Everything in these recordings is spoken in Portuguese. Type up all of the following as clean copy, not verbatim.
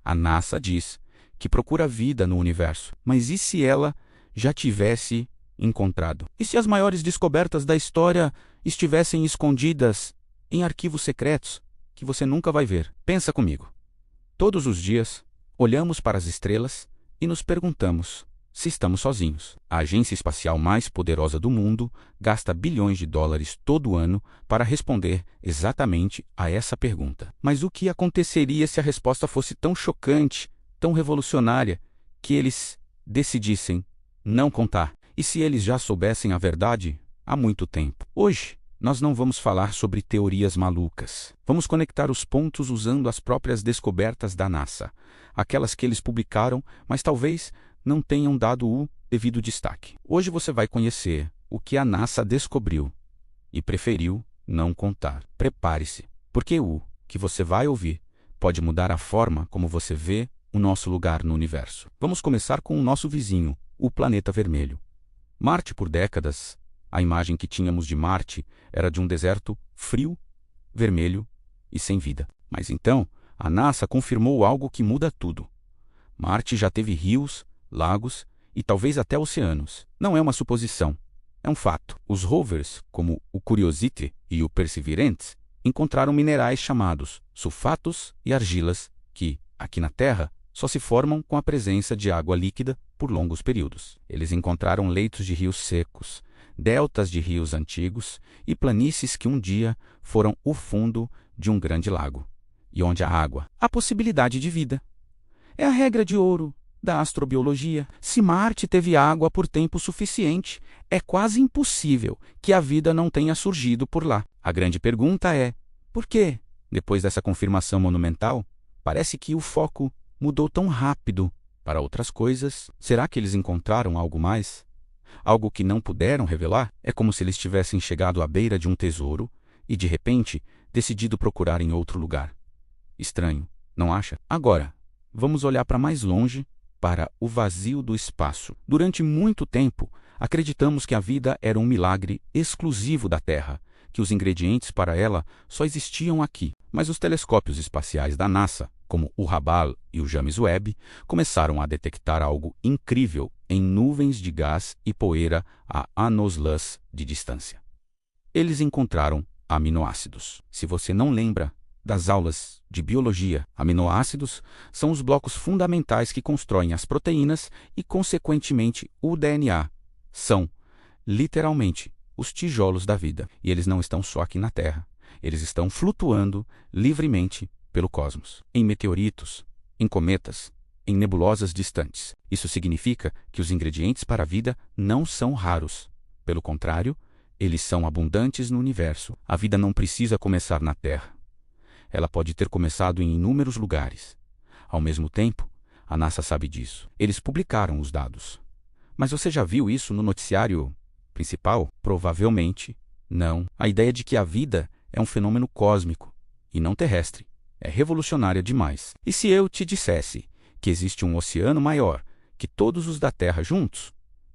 A NASA diz que procura vida no universo, mas e se ela já tivesse encontrado? E se as maiores descobertas da história estivessem escondidas em arquivos secretos que você nunca vai ver? Pensa comigo. Todos os dias, olhamos para as estrelas e nos perguntamos se estamos sozinhos. A agência espacial mais poderosa do mundo gasta bilhões de dólares todo ano para responder exatamente a essa pergunta. Mas o que aconteceria se a resposta fosse tão chocante, tão revolucionária, que eles decidissem não contar? E se eles já soubessem a verdade há muito tempo? Hoje, nós não vamos falar sobre teorias malucas. Vamos conectar os pontos usando as próprias descobertas da NASA, aquelas que eles publicaram, mas talvez não tenham dado o devido destaque. Hoje você vai conhecer o que a NASA descobriu e preferiu não contar. Prepare-se, porque o que você vai ouvir pode mudar a forma como você vê o nosso lugar no universo. Vamos começar com o nosso vizinho, o planeta vermelho. Marte, por décadas, a imagem que tínhamos de Marte era de um deserto frio, vermelho e sem vida. Mas então, a NASA confirmou algo que muda tudo. Marte já teve rios, lagos e talvez até oceanos. Não é uma suposição, é um fato. Os rovers, como o Curiosity e o Perseverance, encontraram minerais chamados sulfatos e argilas que, aqui na Terra, só se formam com a presença de água líquida por longos períodos. Eles encontraram leitos de rios secos, deltas de rios antigos e planícies que um dia foram o fundo de um grande lago. E onde há água, há possibilidade de vida. É a regra de ouro da astrobiologia. Se Marte teve água por tempo suficiente, é quase impossível que a vida não tenha surgido por lá. A grande pergunta é, por quê? Depois dessa confirmação monumental, parece que o foco mudou tão rápido para outras coisas. Será que eles encontraram algo mais? Algo que não puderam revelar? É como se eles tivessem chegado à beira de um tesouro e, de repente, decidido procurar em outro lugar. Estranho, não acha? Agora, vamos olhar para mais longe, para o vazio do espaço. Durante muito tempo, acreditamos que a vida era um milagre exclusivo da Terra, que os ingredientes para ela só existiam aqui. Mas os telescópios espaciais da NASA, como o Hubble e o James Webb, começaram a detectar algo incrível em nuvens de gás e poeira a anos-luz de distância. Eles encontraram aminoácidos. Se você não lembra das aulas de biologia, aminoácidos são os blocos fundamentais que constroem as proteínas e, consequentemente, o DNA. São, literalmente, os tijolos da vida. E eles não estão só aqui na Terra. Eles estão flutuando livremente pelo cosmos, em meteoritos, em cometas, em nebulosas distantes. Isso significa que os ingredientes para a vida não são raros. Pelo contrário, eles são abundantes no universo. A vida não precisa começar na Terra. Ela pode ter começado em inúmeros lugares. Ao mesmo tempo, a NASA sabe disso. Eles publicaram os dados. Mas você já viu isso no noticiário principal? Provavelmente não. A ideia de que a vida é um fenômeno cósmico e não terrestre é revolucionária demais. E se eu te dissesse que existe um oceano maior que todos os da Terra juntos?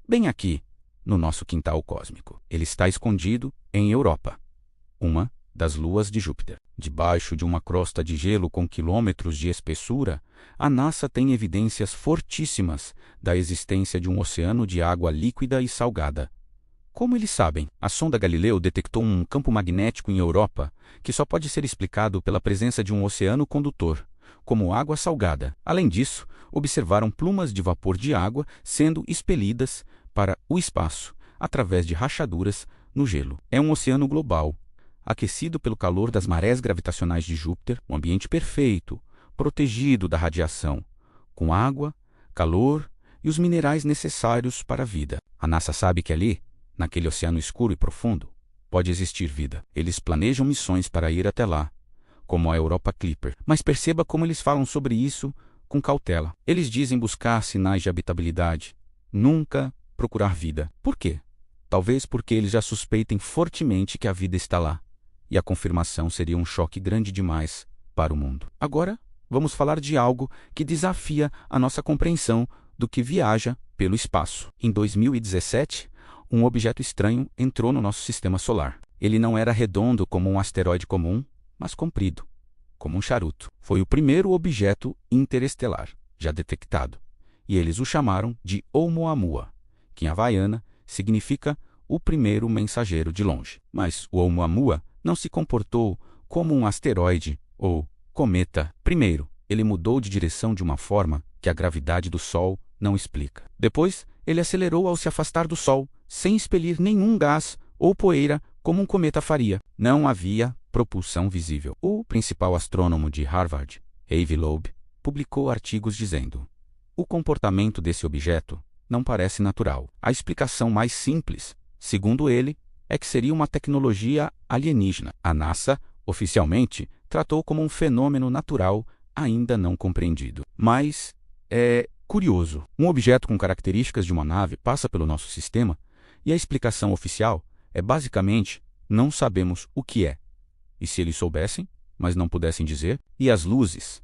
Bem aqui, no nosso quintal cósmico. Ele está escondido em Europa, uma das luas de Júpiter. Debaixo de uma crosta de gelo com quilômetros de espessura, a NASA tem evidências fortíssimas da existência de um oceano de água líquida e salgada. Como eles sabem? A sonda Galileu detectou um campo magnético em Europa que só pode ser explicado pela presença de um oceano condutor, como água salgada. Além disso, observaram plumas de vapor de água sendo expelidas para o espaço através de rachaduras no gelo. É um oceano global, aquecido pelo calor das marés gravitacionais de Júpiter, um ambiente perfeito, protegido da radiação, com água, calor e os minerais necessários para a vida. A NASA sabe que ali, naquele oceano escuro e profundo, pode existir vida. Eles planejam missões para ir até lá, como a Europa Clipper. Mas perceba como eles falam sobre isso com cautela. Eles dizem buscar sinais de habitabilidade, nunca procurar vida. Por quê? Talvez porque eles já suspeitem fortemente que a vida está lá, e a confirmação seria um choque grande demais para o mundo. Agora, vamos falar de algo que desafia a nossa compreensão do que viaja pelo espaço. Em 2017, um objeto estranho entrou no nosso sistema solar. Ele não era redondo como um asteroide comum, mas comprido, como um charuto. Foi o primeiro objeto interestelar já detectado, e eles o chamaram de Oumuamua, que em havaiana significa o primeiro mensageiro de longe. Mas o Oumuamua não se comportou como um asteroide ou cometa. Primeiro, ele mudou de direção de uma forma que a gravidade do Sol não explica. Depois, ele acelerou ao se afastar do Sol, sem expelir nenhum gás ou poeira como um cometa faria. Não havia propulsão visível. O principal astrônomo de Harvard, Avi Loeb, publicou artigos dizendo: o comportamento desse objeto não parece natural. A explicação mais simples, segundo ele, é que seria uma tecnologia alienígena. A NASA, oficialmente, tratou como um fenômeno natural ainda não compreendido. Mas é curioso. Um objeto com características de uma nave passa pelo nosso sistema e a explicação oficial é basicamente: não sabemos o que é. E se eles soubessem, mas não pudessem dizer? E as luzes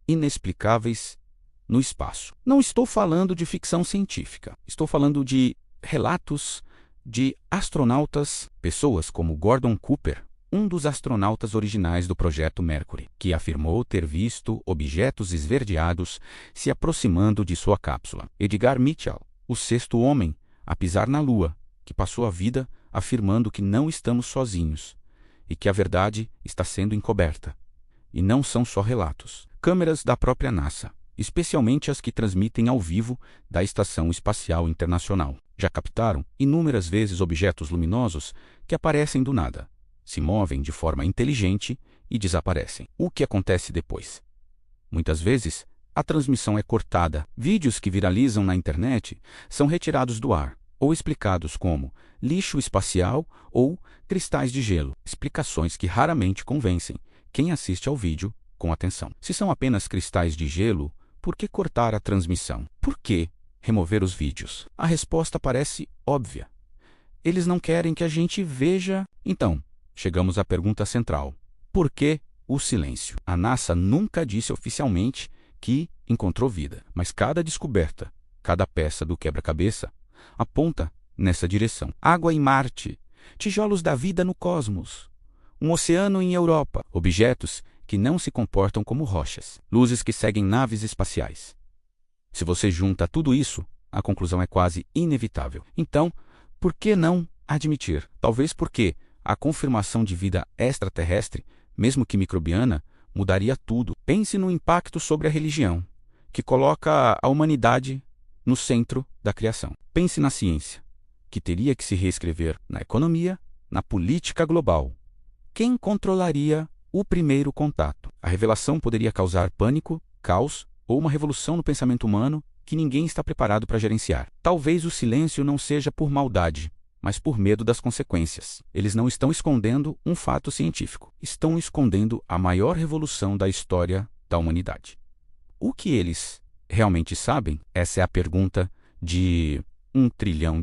inexplicáveis no espaço. Não estou falando de ficção científica. Estou falando de relatos de astronautas, pessoas como Gordon Cooper, um dos astronautas originais do projeto Mercury, que afirmou ter visto objetos esverdeados se aproximando de sua cápsula. Edgar Mitchell, o sexto homem a pisar na Lua, que passou a vida afirmando que não estamos sozinhos e que a verdade está sendo encoberta. E não são só relatos. Câmeras da própria NASA, especialmente as que transmitem ao vivo da Estação Espacial Internacional, já captaram inúmeras vezes objetos luminosos que aparecem do nada, se movem de forma inteligente e desaparecem. O que acontece depois? Muitas vezes, a transmissão é cortada. Vídeos que viralizam na internet são retirados do ar ou explicados como lixo espacial ou cristais de gelo, explicações que raramente convencem quem assiste ao vídeo com atenção. Se são apenas cristais de gelo, por que cortar a transmissão? Por que remover os vídeos? A resposta parece óbvia. Eles não querem que a gente veja. Então, chegamos à pergunta central: por que o silêncio? A NASA nunca disse oficialmente que encontrou vida, mas cada descoberta, cada peça do quebra-cabeça, aponta nessa direção. Água em Marte, tijolos da vida no cosmos, um oceano em Europa, objetos que não se comportam como rochas, luzes que seguem naves espaciais. Se você junta tudo isso, a conclusão é quase inevitável. Então, por que não admitir? Talvez porque a confirmação de vida extraterrestre, mesmo que microbiana, mudaria tudo. Pense no impacto sobre a religião, que coloca a humanidade no centro da criação. Pense na ciência, que teria que se reescrever na economia, na política global. Quem controlaria o primeiro contato? A revelação poderia causar pânico, caos ou uma revolução no pensamento humano que ninguém está preparado para gerenciar. Talvez o silêncio não seja por maldade, mas por medo das consequências. Eles não estão escondendo um fato científico. Estão escondendo a maior revolução da história da humanidade. O que eles realmente sabem? Essa é a pergunta de $1 trilhão.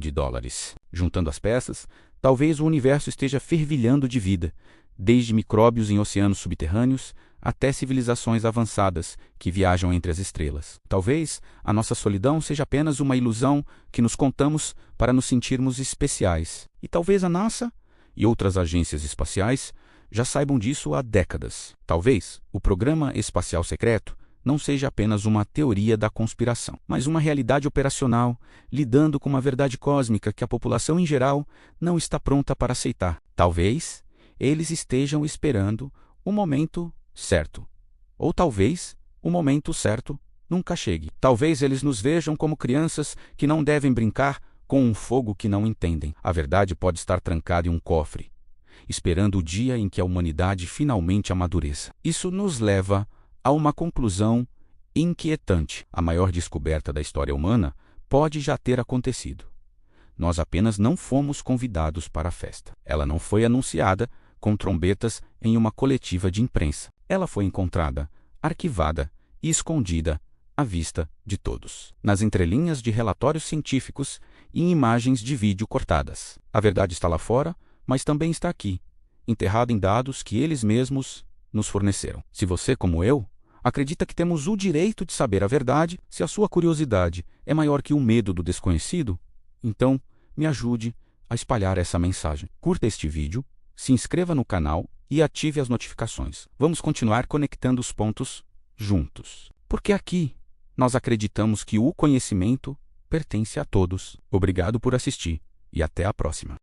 Juntando as peças, talvez o universo esteja fervilhando de vida, desde micróbios em oceanos subterrâneos até civilizações avançadas que viajam entre as estrelas. Talvez a nossa solidão seja apenas uma ilusão que nos contamos para nos sentirmos especiais. E talvez a NASA e outras agências espaciais já saibam disso há décadas. Talvez o programa espacial secreto não seja apenas uma teoria da conspiração, mas uma realidade operacional, lidando com uma verdade cósmica que a população em geral não está pronta para aceitar. Talvez eles estejam esperando o momento certo. Ou talvez o momento certo nunca chegue. Talvez eles nos vejam como crianças que não devem brincar com um fogo que não entendem. A verdade pode estar trancada em um cofre, esperando o dia em que a humanidade finalmente amadureça. Isso nos leva a uma conclusão inquietante. A maior descoberta da história humana pode já ter acontecido. Nós apenas não fomos convidados para a festa. Ela não foi anunciada com trombetas em uma coletiva de imprensa. Ela foi encontrada, arquivada e escondida à vista de todos, nas entrelinhas de relatórios científicos e em imagens de vídeo cortadas. A verdade está lá fora, mas também está aqui, enterrada em dados que eles mesmos nos forneceram. Se você, como eu, acredita que temos o direito de saber a verdade, se a sua curiosidade é maior que o medo do desconhecido, então me ajude a espalhar essa mensagem. Curta este vídeo, se inscreva no canal e ative as notificações. Vamos continuar conectando os pontos juntos. Porque aqui nós acreditamos que o conhecimento pertence a todos. Obrigado por assistir e até a próxima.